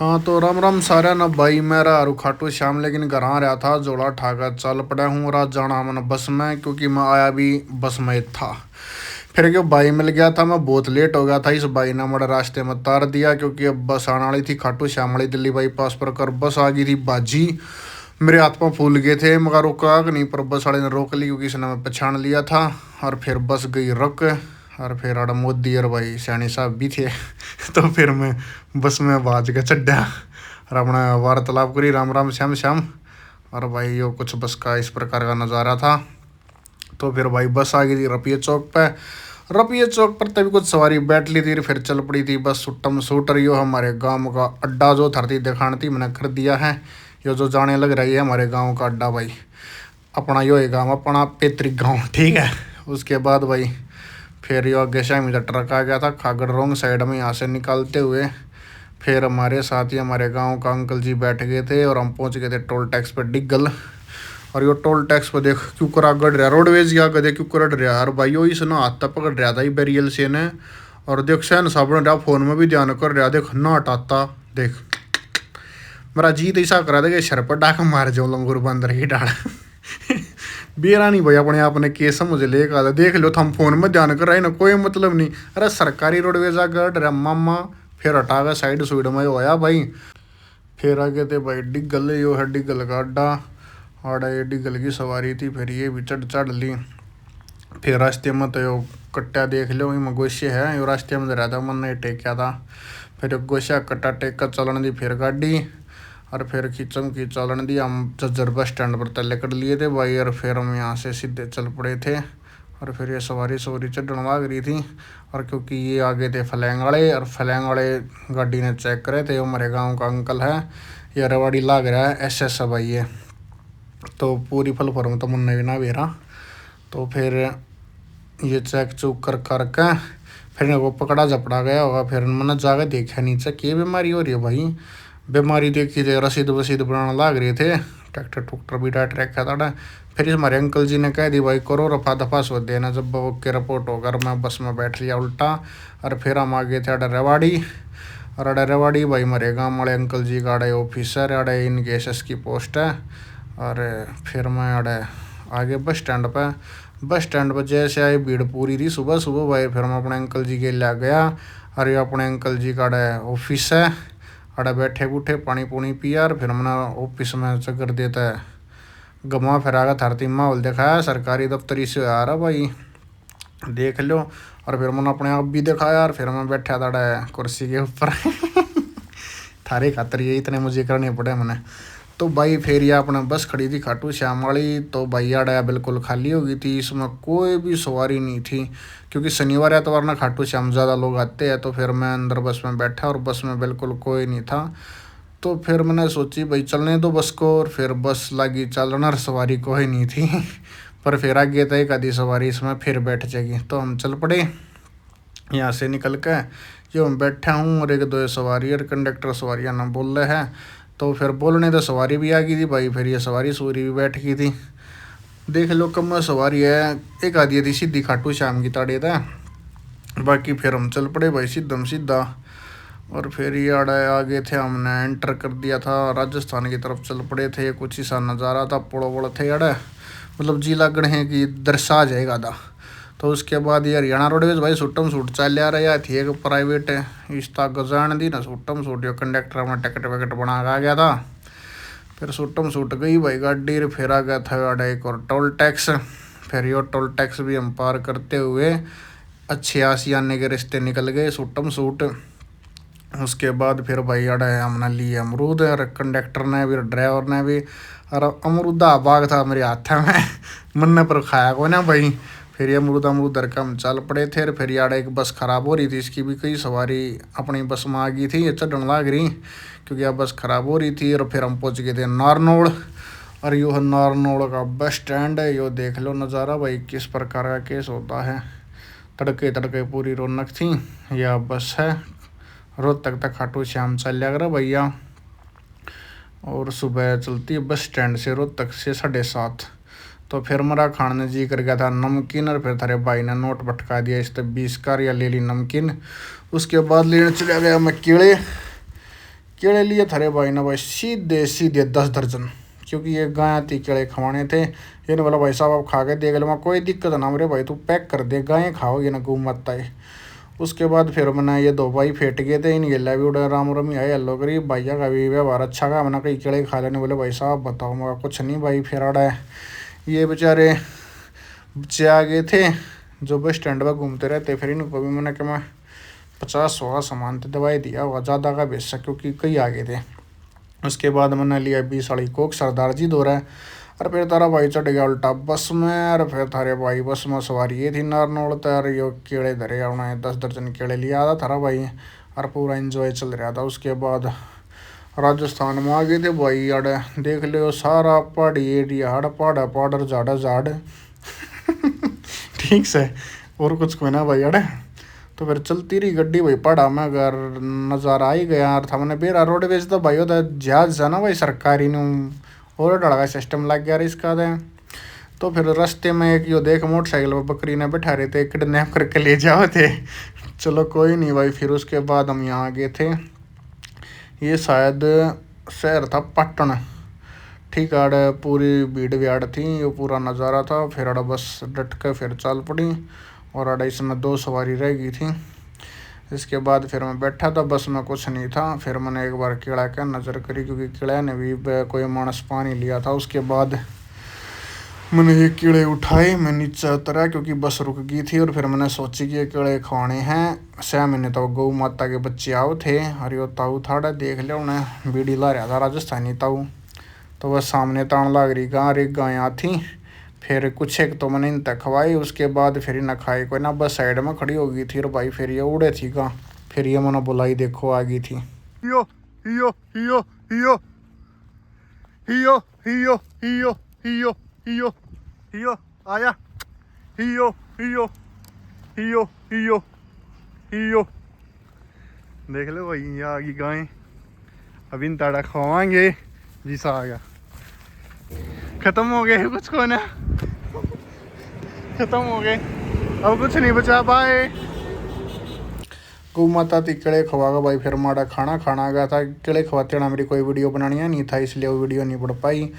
हाँ तो राम राम सारा ना भाई मेरा और खाटू श्याम लेकिन घर आ रहा था जोड़ा ठाकर चल पड़ा हूँ रात जाना मन बस में क्योंकि मैं आया भी बस में ही था। फिर क्यों भाई मिल गया था मैं बहुत लेट हो गया था इस भाई ने मेरे रास्ते में तार दिया क्योंकि अब बस आने वाली थी खाटू श्याम वाली दिल्ली बाईपास पर कर बस आ गई थी बाजी। मेरे हाथ पाँव फूल गए थे मगर रुका नहीं पर बस वाले ने रोक ली क्योंकि इसने मैं पहचान लिया था। और फिर बस गई रुक। और फिर आड़ा मोदी और भाई सैनी साहब भी थे तो फिर मैं बस में बाज के चढ़ा और अपना वार्तालाप करी राम राम श्याम श्याम। और भाई यो कुछ बस का इस प्रकार का नज़ारा था। तो फिर भाई बस आ गई थी रपिया चौक पे। रपिया चौक पर तभी कुछ सवारी बैठ ली थी फिर चल पड़ी थी बस सुट्टम सूटर यो हमारे गांव का अड्डा जो धरती दिखानी थी मैंने कर दिया है। यो जो जाने लग रही है हमारे गांव का अड्डा भाई अपना यो है गाँव अपना पैतृक गाँव ठीक है। उसके बाद भाई फिर यो आगे से मेरा ट्रक आ गया था खागड़ रोंग साइड में यहाँ से निकालते हुए। फिर हमारे साथ ही हमारे गांव का अंकल जी बैठ गए थे और हम पहुंच गए थे टोल टैक्स पर डिगल। और यो टोल टैक्स पर देख क्यों करा गड़ रहा रोडवेज या गधे क्यों कर रहा और भाई यो इसने हाथ तक पकड़ रहा था बैरियल से ने। और देख सैन साबुन रहा फोन में भी ध्यान कर रहा देख ना हटाता देख मेरा जीत ऐसा करा था कि सर पर डाक मार जाओ लंगूर बंदर की डाल बेरा नहीं भाई अपने आप ने केस मुझे लेकर आता देख लो हम फोन में ध्यान कर रहे ना कोई मतलब नहीं। अरे सरकारी रोडवेज आ गड़ रहा मामा फिर हटा गया साइड सुइड में होया भाई। फिर आगे थे भाई डिगल यो है डिगल का अड्डा आड़ा ये डिगल की सवारी थी फिर ये भी चढ़ चढ़ ली। फिर रास्ते में तो यो कट्टा देख लो ये गोशे है यो रास्ते में रहा था मन नहीं टेक्या था। फिर गोशा कट्टा टेक कर चलन दी फिर गाड़ी। और फिर खींचम की चलन दी हम जज्जर बस स्टैंड पर तले कर लिए थे भाई। और फिर हम यहाँ से सीधे चल पड़े थे। और फिर ये सवारी चढ़ने लग रही थी। और क्योंकि ये आगे थे फलैंग वाले और फलैंग वाले गाड़ी ने चेक करे थे हमारे गांव का अंकल है ये रवाड़ी लाग रहा है SS भाई ये तो पूरी फल फॉर्म तो मुन्ने भी ना बेरा। तो फिर ये चेक चुक कर करके फिर मेरे को पकड़ा झपड़ा गया होगा फिर मैंने जाकर देखा नीचे क्या बीमारी हो रही है भाई। बीमारी देखी थे रसीद वसीद बनाना लाग रहे थे ट्रैक्टर टुक्टर भी डाट रखा था। फिर हमारे अंकल जी ने कह दी भाई करो रफा दफा सो देना जब ओके रिपोर्ट होकर मैं बस में बैठ लिया उल्टा। और फिर हम आगे थे अडरवाड़ी। और अडरवाड़ी भाई हमारे गाँव वाले अंकल जी का अड़े ऑफिसर अड़े इनके SS की पोस्ट है। और फिर मैं अड़े आगे बस स्टैंड पर जैसे आई भीड़ पूरी थी सुबह सुबह भाई फिर मैं अपने अंकल जी के ले गया। और ये अपने अंकल जी का अड़े ऑफिस है अड़े बैठे बूठे पानी पुनी पिया और फिर मैंने ऑफिस में चक्कर देता है घुमा फिरा का धरती माहौल दिखाया सरकारी दफ्तरी से आ रहा भाई देख लो। और फिर मैंने अपने आप भी दिखाया और फिर मैं बैठा था कुर्सी के ऊपर थारे खातर ये इतने मुझे करने पड़े मैंने। तो भाई फिर ये अपना बस खड़ी थी खाटू श्याम वाली तो भाई आड़ा बिल्कुल खाली हो गई थी इसमें कोई भी सवारी नहीं थी क्योंकि शनिवार एतवार ना खाटू श्याम ज़्यादा लोग आते हैं। तो फिर मैं अंदर बस में बैठा और बस में बिल्कुल कोई नहीं था। तो फिर मैंने सोची भाई चलने दो बस को और फिर बस लगी चलना सवारी कोई नहीं थी पर फिर आगे तो एक आधी सवारी इसमें फिर बैठ जाएगी तो हम चल पड़े यहाँ से निकल के। जो मैं बैठा हूँ और एक दो सवारी और कंडक्टर सवारियाँ ना बोल रहे हैं तो फिर बोलने तो सवारी भी आ गई थी भाई फिर ये सवारी सूरी भी बैठ गई थी। देख लो कम सवारी है एक आधी थी सीधी खाटू श्याम की ताड़े था बाकी फिर हम चल पड़े भाई सीधम सीधा। और फिर ये आगे थे हमने एंटर कर दिया था राजस्थान की तरफ चल पड़े थे कुछ ही सा नज़ारा था पोड़ो पोड़ो थे अड़े मतलब जी लगने है कि दर्शा जाएगा था। तो उसके बाद ये हरियाणा रोडवेज भाई सुट्टम सूट चल आ रहा थी एक प्राइवेट है इस तक गजान दी ना सुट्टम सूट यो कंडक्टर में टिकट विकट बना आ गया था। फिर सुट्टम सूट गई भाई गाड़ी फिर आ गया था अड़ा एक और टोल टैक्स। फिर यो टोल टैक्स भी हम पार करते हुए अच्छे आसियाने के रिश्ते निकल गए सुट्टम सूट। उसके बाद फिर भाई अड़ा हमने लिए अमरूद और कंडक्टर ने भी ड्राइवर ने भी और अमरूदा बाग था मेरे हाथ में मन पर खाया को ना भाई। फिर ये अमरूद का हम चल पड़े थे। फिर यार एक बस ख़राब हो रही थी इसकी भी कई सवारी अपनी बस में आ गई थी ये चढ़ने लग रही क्योंकि अब बस ख़राब हो रही थी। और फिर हम पहुंच गए थे नारनौल और यो है नारनौल का बस स्टैंड है यो देख लो नज़ारा भाई किस प्रकार का केस होता है तड़के तड़के पूरी रौनक थी। यह बस है रोहतक तक खाटू श्याम चल कर भैया और सुबह चलती है बस स्टैंड से रोहतक से 7:30। तो फिर मेरा खाने जी कर गया था नमकीन और फिर थारे भाई ने नोट भटका दिया इस 20 का या ले ली नमकीन। उसके बाद लेने चला गया मैं केले केले लिए थारे भाई ना भाई सीधे सीधे 10 दर्जन, क्योंकि ये गाय थी केले खवाने थे। इन्हें बोला भाई साहब आप खा के देख लो, कोई दिक्कत ना मेरे भाई, तू पैक कर दे, गायें खाओ ये ना गऊ माता है। उसके बाद फिर मैंने ये दो भाई फेंट गए थे, इन गेला भी उड़ा राम रमी आए हल्लो करी, भैया का भी व्यवहार अच्छा का, मैंने कई केड़े खा लेने, बोले भाई साहब बताओ, मैं कुछ नहीं भाई। फिर आड़ा ये बेचारे बच्चे आ गए थे जो बस स्टैंड पर घूमते रहते, फिर इनको भी मैंने कि मैं 50-100 सामान तो दवाई दिया हुआ, ज़्यादा का बेच सक क्योंकि कई आ गए थे। उसके बाद मैंने लिया 20 वाली कोक, सरदार जी दो रहा है। और फिर तारा भाई चढ़ गया उल्टा बस में, और फिर थारे भाई बस में सवारी ये थी नारनौल तर, यो केड़े धरे उन्हें 10 दर्जन केड़े लिया था थारा भाई, और पूरा इंजॉय चल रहा था। उसके बाद राजस्थान में आ गए थे भाई, अड़ देख लो सारा पहाड़ी एरिया, हड़ पहाड़ा पाउडर झाड़ा झाड़ ठीक से, और कुछ कोई ना भाई अड़े। तो फिर चलती रही गड्डी भाई पहाड़ा में, अगर नज़ारा ही गया यार था मैंने बेरा रोडवेज तो भाई होता जहाज है ना भाई सरकारी नु, और डड़ा का सिस्टम लग गया इसका दे। तो फिर रास्ते में एक यो देख मोटरसाइकिल पर बकरी ने बैठा रहे थे, किडनैप करके ले जाओ थे। चलो कोई नहीं भाई। फिर उसके बाद हम यहाँ गए थे, ये शायद शहर था पटन, ठीक है, पूरी भीड़ भाड़ थी, ये पूरा नज़ारा था। फिर अड़ा बस डट के फिर चल पड़ी, और अड़ा इसमें 2 सवारी रह गई थी। इसके बाद फिर मैं बैठा था, बस में कुछ नहीं था। फिर मैंने एक बार कीड़ा का नज़र करी, क्योंकि कीड़ा ने भी कोई मानस पानी लिया था। उसके बाद मैंने ये कीड़े उठाए, मैं नीचे उतरा क्योंकि बस रुक गई थी। और फिर मैंने सोची कि ये कीड़े खाने हैं। 6 महीने तो गौ माता के बच्चे आओ थे, और यो ताऊ थाड़ा देख लिया उन्हें, बीड़ी ला रहा था राजस्थानी ताऊ। तो बस सामने तान लाग रही गाँ, एक गाय थी। फिर कुछ एक तो मैंने इन तक खवाई, उसके बाद फिर इन्हें खाई कोई ना, बस साइड में खड़ी हो गई थी। और भाई फिर ये उड़े थी गाँ, फिर ये मैंने बुलाई देखो आ गई थी। हियो हियो हियो हियो हियो हियो हियो हियो हियो हियो आया, हियो हियो हियो हियो हियो। देख लो भाई ये आ गई गाय, अब इन ताड़ा खवाएंगे जी सा आ गया। खत्म हो गए कुछ को ना, खत्म हो गए, अब कुछ नहीं बचा। बाय। गौ माता थी केड़े खवागा भाई, फिर माड़ा खाना खाना गया था। केड़े खवाते ना मेरी कोई वीडियो बनानी नहीं था, इसलिए वो वीडियो नहीं बन पाई।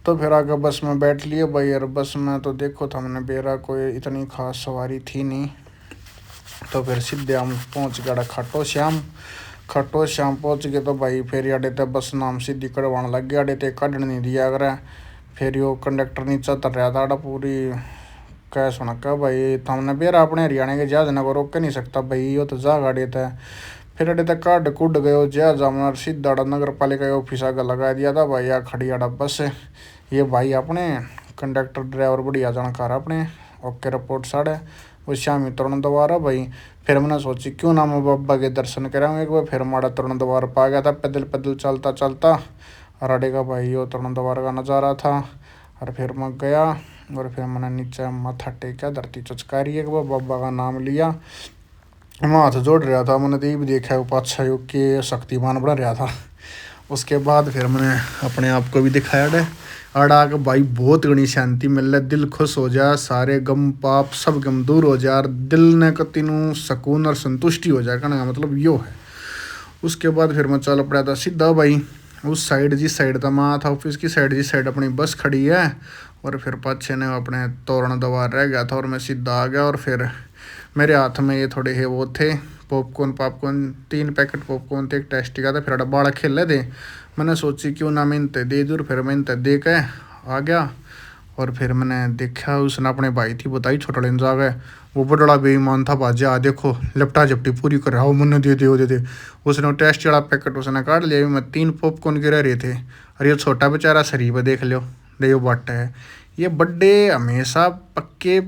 तो फिर आगे बस में बैठ लिए भाई, और बस में तो देखो था हमने बेरा कोई इतनी खास सवारी थी नहीं। तो फिर सीधे हम पहुँच गया खाटो श्याम। खाटो श्याम पहुँच गए तो भाई फिर अड्डे ते बस नाम सीधी कड़वाण लग गया, अड्डे ते काढ़ नहीं दिया करे। फिर यो कंडक्टर नीचे उतर रहा था, अड़ा पूरी कह सुना का भाई हमने बेरा अपने हरियाणा के जहाज को रोक के नहीं सकता भाई, यो तो जा गाड़ी था। फिर अड्डे तक काढ़ कुड गयो जहाज, हमने सीधा नगर पालिका ऑफिस आगे लगा दिया था भाई, आ खड़ी अड़ा बस। ये भाई अपने कंडक्टर ड्राइवर बढ़िया जानकार अपने, ओके रिपोर्ट साढ़े वो श्यामी तरुण दोबारा भाई। फिर मैंने सोची क्यों ना मैं बाबा के दर्शन कराऊँ एक बार। फिर माड़ा तरुण द्वार पा गया था, पैदल पैदल चलता चलता, और अड़े का भाई यो तरुण द्वार का नज़ारा था। और फिर मैं गया, और फिर मैंने नीचे माथा टेका, धरती चचकारी एक बार, बाबा का नाम लिया, मैं हाथ जोड़ रहा था। मैंने तो ये भी देखा वो पातशाह योग के शक्तिमान बना रहा था। उसके बाद फिर मैंने अपने आप को भी दिखाया डे अड़ा के भाई, बहुत घनी शांति मिल रहा, दिल खुश हो जा, सारे गम पाप सब गम दूर हो जा, दिल ने कतिनू सुकून और संतुष्टि हो जाए, कहने का मतलब यो है। उसके बाद फिर मैं चल पड़ा था सीधा भाई उस साइड, जिस साइड था मैं था ऑफिस की साइड, जिस साइड अपनी बस खड़ी है। और फिर पाछे ने अपने तोरण दवार रह गया था, और मैं सीधा आ गया। और फिर मेरे हाथ में ये थोड़े है वो थे पॉपकॉर्न 3 पैकेट पॉपकॉर्न थे, एक टेस्टी का था। फिर बाड़ा खेल रहे थे, मैंने सोची क्यों ना मैं इनते दे दूँ। फिर मैं इनते दे के आ गया। और फिर मैंने देखा उसने अपने भाई थी बताई छोटा लेन जा गए, वो बड़ा बेईमान था बाजा, आ देखो लपटा झपटी पूरी कर रहा हो, मैंने दे दे। उसने टेस्ट वाला पैकेट उसने काट लिया, मैं 3 पॉपकॉर्न गिरा रहे थे। और ये छोटा बेचारा शरीफ देख लो देव बाट है, ये बड्डे हमेशा पक्के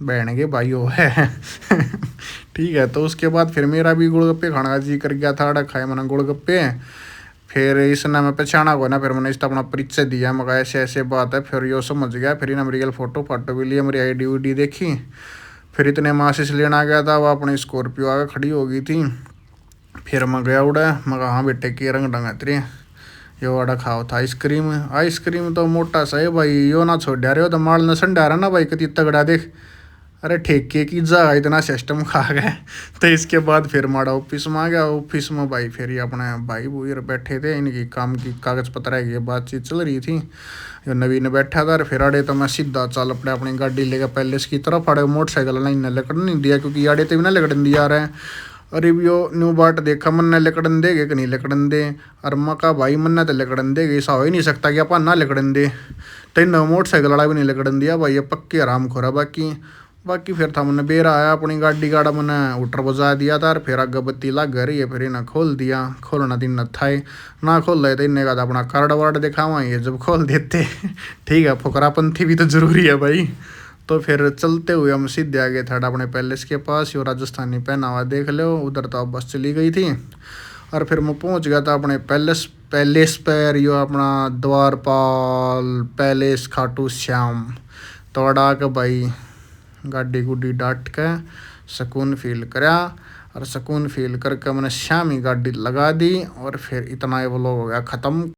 बहन के भाइयों है ठीक है। तो उसके बाद फिर मेरा भी गोलगप्पे खाने का जी कर गया था, अड़ा खाए मैंने गोलगप्पे। फिर इसने मैं पहचाना को ना, फिर मैंने इसका अपना परिचय दिया, मगर ऐसे ऐसे बात है। फिर यो समझ गया, फिर इन्हें मेरी फोटो फाटो भी लिया, मेरी ID उडी देखी। फिर इतने में आशीष लेना आ गया था, वो अपनी स्कॉर्पियो आगे खड़ी हो गई थी। फिर मैं गया उड़ा, मगर हाँ बेटे के रंग डंगा तेरे यो अड़ा खाओ था आइसक्रीम तो मोटा सा है भाई, यो ना छोड़ रहे हो तो माल न संडा रहा ना भाई, कति तगड़ा देख अरे ठेके की जगह इतना सिस्टम खा गए। तो इसके बाद फिर माड़ा ऑफिस में आ गया। ऑफिस में भाई फिर ये अपने भाई भूई बैठे थे, इनकी काम की कागज पत्र है, बातचीत चल रही थी। जो नवीन बैठा था फिर आड़े तो मैं सीधा चल पड़े अपनी गाड़ी लेकर पैलेस की तरफ। आड़े मोटरसाइकिल ना इन्हें लकड़ नहीं दिया, क्योंकि आड़े तो भी ना लकड़न दिया रहे। अरे भी यो न्यू बाट देखा मन लकड़न देगे कि नहीं लकड़न दे। और मैं कहा भाई मन तो लकड़न देगे, ऐसा हो ही नहीं सकता कि अपन ना लकड़न दे। तो इन मोटरसाइकिल वाला भी नहीं लकड़न दिया भाई, ये पक्के आराम खोरा। बाकी फिर था मैंने बेरा आया अपनी गाड़ी गाड़ा, मैंने उटर बजा दिया था। और फिर आगे बत्ती लग गई है, फिर इन्हें खोल दिया। खोलना दिन न था ही ना, खोल रहे थे इन्हें का अपना कार्ड वार्ड दिखावा, ये जब खोल देते ठीक है, फुकरापंथी भी तो जरूरी है भाई। तो फिर चलते हुए हम सीधे आ गए थे अपने पैलेस के पास। यो राजस्थानी पहनावा देख लो, उधर तो अब बस चली गई थी। और फिर मैं पहुंच गया था अपने पैलेस पैलेस पर, यो अपना द्वारपाल पैलेस खाटू श्याम। तो अड़ा के भाई गाड़ी गुड्डी डाट के सुकून फील करा। और सुकून फील करके मैंने श्याम ही गाड़ी लगा दी। और फिर इतना ये व्लॉग हो गया ख़त्म।